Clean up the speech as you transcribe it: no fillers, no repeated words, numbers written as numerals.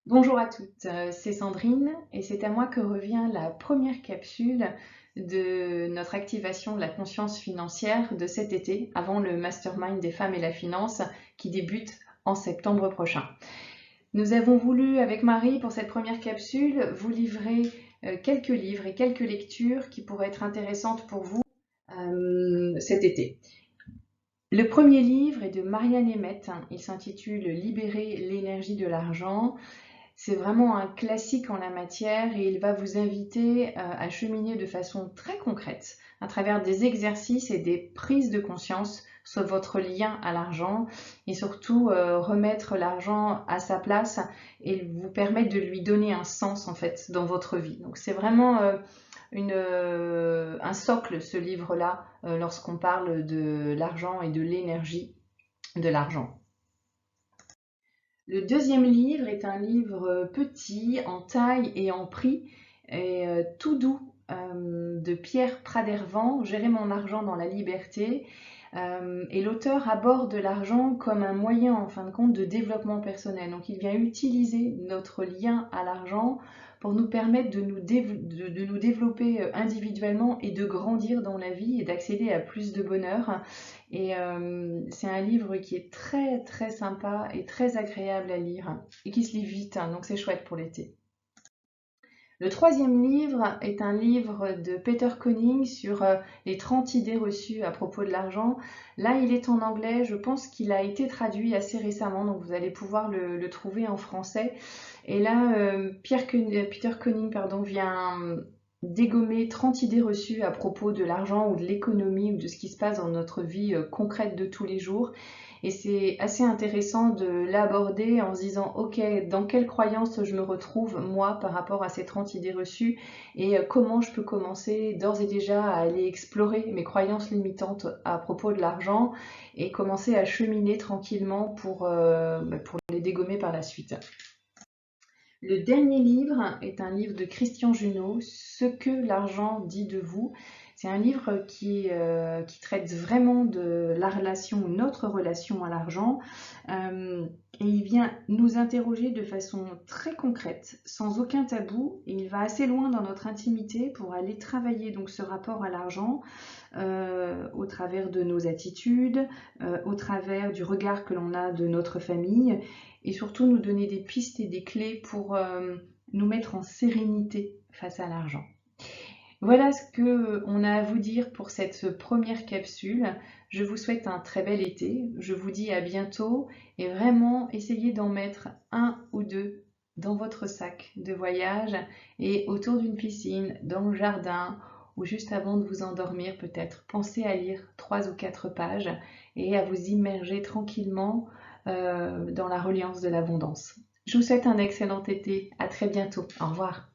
Bonjour à toutes, c'est Sandrine et c'est à moi que revient la première capsule de notre activation de la conscience financière de cet été, avant le Mastermind des femmes et la finance qui débute en septembre prochain. Nous avons voulu, avec Marie, pour cette première capsule, vous livrer quelques livres et quelques lectures qui pourraient être intéressantes pour vous cet été. Le premier livre est de Marianne Emmett, il s'intitule Libérer l'énergie de l'argent. C'est vraiment un classique en la matière et il va vous inviter à cheminer de façon très concrète à travers des exercices et des prises de conscience sur votre lien à l'argent et surtout remettre l'argent à sa place et vous permettre de lui donner un sens en fait dans votre vie. Donc c'est vraiment un socle ce livre-là lorsqu'on parle de l'argent et de l'énergie de l'argent. Le deuxième livre est un livre petit, en taille et en prix, et tout doux, de Pierre Pradervan, Gérer mon argent dans la liberté. Et l'auteur aborde l'argent comme un moyen, en fin de compte, de développement personnel. Donc il vient utiliser notre lien à l'argent pour nous permettre de nous développer individuellement et de grandir dans la vie et d'accéder à plus de bonheur. Et c'est un livre qui est très très sympa et très agréable à lire et qui se lit vite, hein, donc c'est chouette pour l'été. Le troisième livre est un livre de Peter Conning sur les 30 idées reçues à propos de l'argent. Là, il est en anglais, je pense qu'il a été traduit assez récemment, donc vous allez pouvoir le trouver en français. Et là, Peter Conning vient dégommer 30 idées reçues à propos de l'argent ou de l'économie ou de ce qui se passe dans notre vie concrète de tous les jours. Et c'est assez intéressant de l'aborder en se disant, ok, dans quelle croyance je me retrouve moi par rapport à ces 30 idées reçues et comment je peux commencer d'ores et déjà à aller explorer mes croyances limitantes à propos de l'argent et commencer à cheminer tranquillement pour les dégommer par la suite. Le dernier livre est un livre de Christian Junod, Ce que l'argent dit de vous. C'est un livre qui traite vraiment de la relation, notre relation à l'argent. Et il vient nous interroger de façon très concrète, sans aucun tabou. Et il va assez loin dans notre intimité pour aller travailler donc ce rapport à l'argent au travers de nos attitudes, au travers du regard que l'on a de notre famille et surtout nous donner des pistes et des clés pour nous mettre en sérénité face à l'argent. Voilà ce qu'on a à vous dire pour cette première capsule. Je vous souhaite un très bel été. Je vous dis à bientôt et vraiment essayez d'en mettre un ou deux dans votre sac de voyage et autour d'une piscine, dans le jardin ou juste avant de vous endormir peut-être. Pensez à lire 3 ou 4 pages et à vous immerger tranquillement dans la reliance de l'abondance. Je vous souhaite un excellent été. À très bientôt. Au revoir.